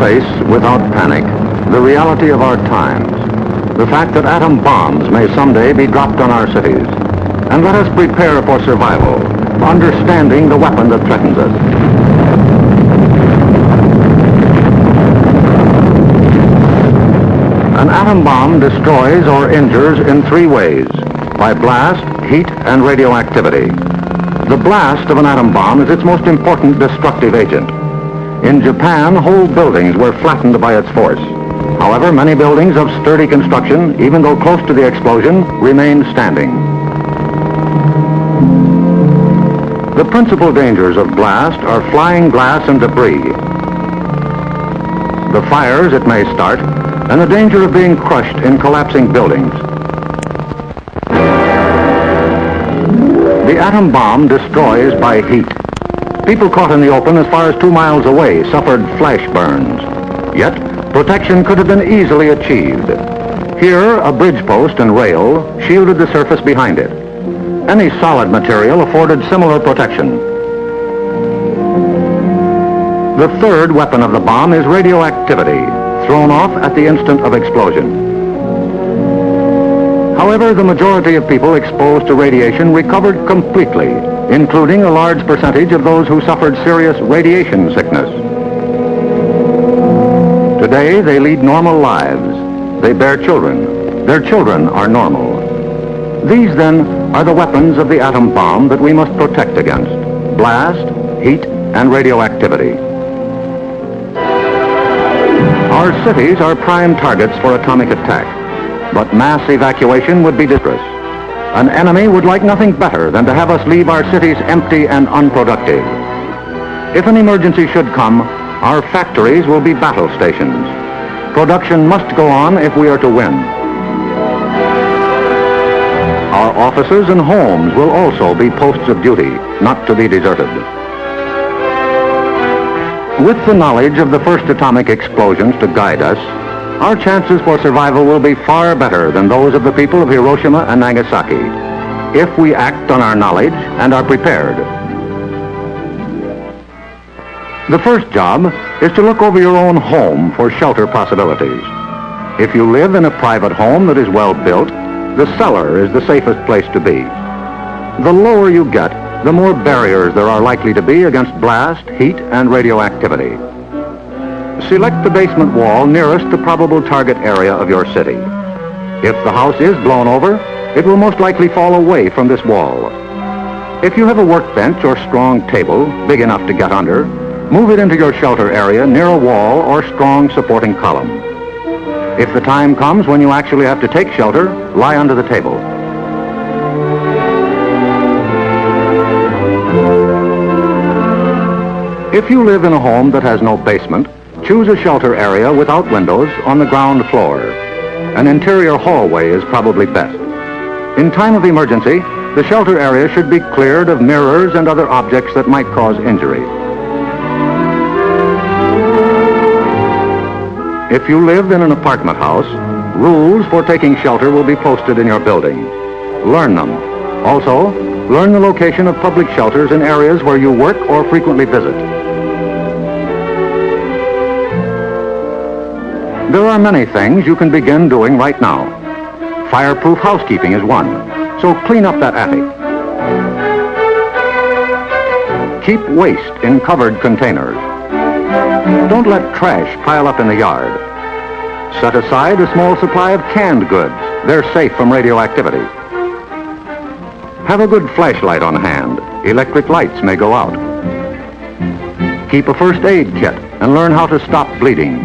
face, without panic, the reality of our times. The fact that atom bombs may someday be dropped on our cities. And let us prepare for survival, understanding the weapon that threatens us. An atom bomb destroys or injures in three ways: by blast, heat, and radioactivity. The blast of an atom bomb is its most important destructive agent. In Japan, whole buildings were flattened by its force. However, many buildings of sturdy construction, even though close to the explosion, remained standing. The principal dangers of blast are flying glass and debris, the fires it may start, and the danger of being crushed in collapsing buildings. The atom bomb destroys by heat. People caught in the open as far as 2 miles away suffered flash burns. Yet, protection could have been easily achieved. Here, a bridge post and rail shielded the surface behind it. Any solid material afforded similar protection. The third weapon of the bomb is radioactivity, thrown off at the instant of explosion. However, the majority of people exposed to radiation recovered completely, including a large percentage of those who suffered serious radiation sickness. Today, they lead normal lives. They bear children. Their children are normal. These, then, are the weapons of the atom bomb that we must protect against: blast, heat, and radioactivity. Our cities are prime targets for atomic attack, but mass evacuation would be disastrous. An enemy would like nothing better than to have us leave our cities empty and unproductive. If an emergency should come, our factories will be battle stations. Production must go on if we are to win. Our offices and homes will also be posts of duty, not to be deserted. With the knowledge of the first atomic explosions to guide us, our chances for survival will be far better than those of the people of Hiroshima and Nagasaki, if we act on our knowledge and are prepared. The first job is to look over your own home for shelter possibilities. If you live in a private home that is well built, the cellar is the safest place to be. The lower you get, the more barriers there are likely to be against blast, heat, and radioactivity. Select the basement wall nearest the probable target area of your city. If the house is blown over, it will most likely fall away from this wall. If you have a workbench or strong table big enough to get under, move it into your shelter area near a wall or strong supporting column. If the time comes when you actually have to take shelter, lie under the table. If you live in a home that has no basement, choose a shelter area without windows on the ground floor. An interior hallway is probably best. In time of emergency, the shelter area should be cleared of mirrors and other objects that might cause injury. If you live in an apartment house, rules for taking shelter will be posted in your building. Learn them. Also, learn the location of public shelters in areas where you work or frequently visit. There are many things you can begin doing right now. Fireproof housekeeping is one, so clean up that attic. Keep waste in covered containers. Don't let trash pile up in the yard. Set aside a small supply of canned goods. They're safe from radioactivity. Have a good flashlight on hand. Electric lights may go out. Keep a first aid kit and learn how to stop bleeding.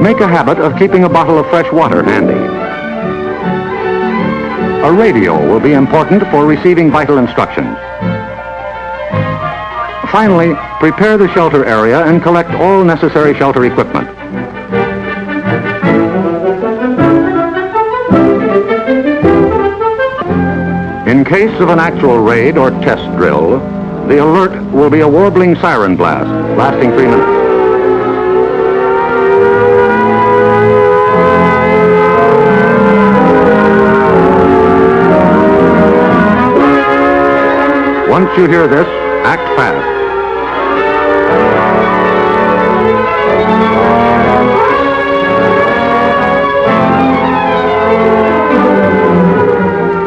Make a habit of keeping a bottle of fresh water handy. A radio will be important for receiving vital instructions. Finally, prepare the shelter area and collect all necessary shelter equipment. In case of an actual raid or test drill, the alert will be a warbling siren blast lasting 3 minutes. Once you hear this, act fast.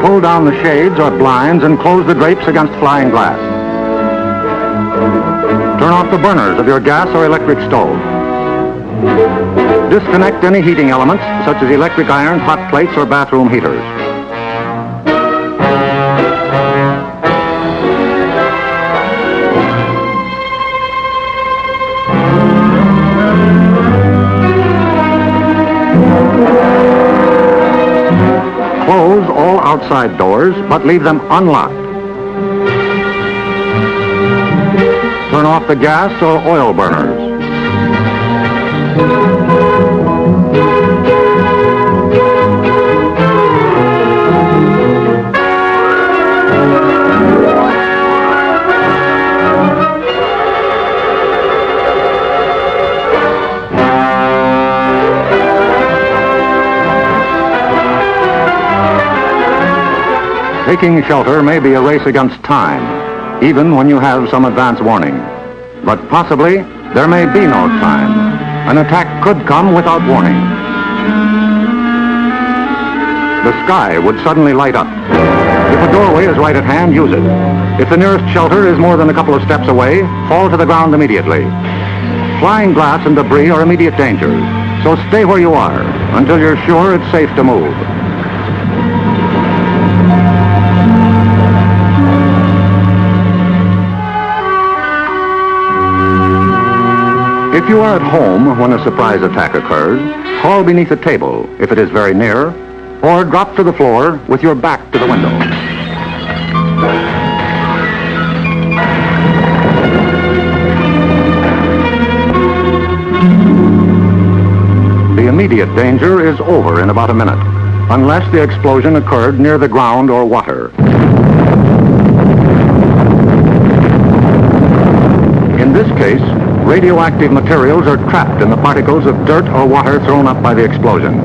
pull down the shades or blinds and close the drapes against flying glass. Turn off the burners of your gas or electric stove. Disconnect any heating elements, such as electric irons, hot plates, or bathroom heaters. Close all outside doors, but leave them unlocked. Turn off the gas or oil burners. Taking shelter may be a race against time, even when you have some advance warning. But possibly, there may be no time. An attack could come without warning. The sky would suddenly light up. If a doorway is right at hand, use it. If the nearest shelter is more than a couple of steps away, fall to the ground immediately. Flying glass and debris are immediate dangers, so stay where you are until you're sure it's safe to move. If you are at home when a surprise attack occurs, crawl beneath a table if it is very near, or drop to the floor with your back to the window. The immediate danger is over in about a minute, unless the explosion occurred near the ground or water. In this case, radioactive materials are trapped in the particles of dirt or water thrown up by the explosion.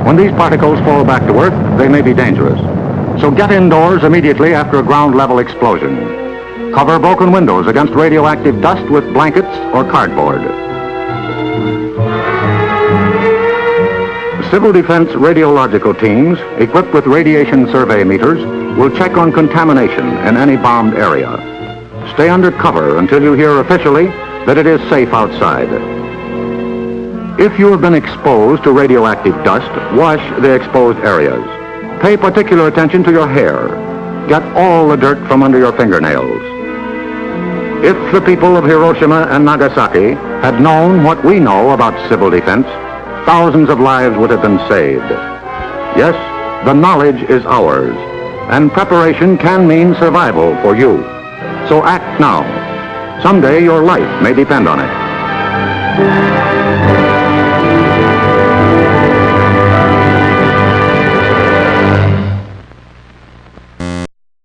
When these particles fall back to Earth, they may be dangerous. So get indoors immediately after a ground-level explosion. Cover broken windows against radioactive dust with blankets or cardboard. Civil Defense radiological teams, equipped with radiation survey meters, will check on contamination in any bombed area. Stay under cover until you hear officially that it is safe outside. If you have been exposed to radioactive dust, wash the exposed areas. Pay particular attention to your hair. Get all the dirt from under your fingernails. If the people of Hiroshima and Nagasaki had known what we know about civil defense, thousands of lives would have been saved. Yes, the knowledge is ours, and preparation can mean survival for you. So act now. Someday your life may depend on it.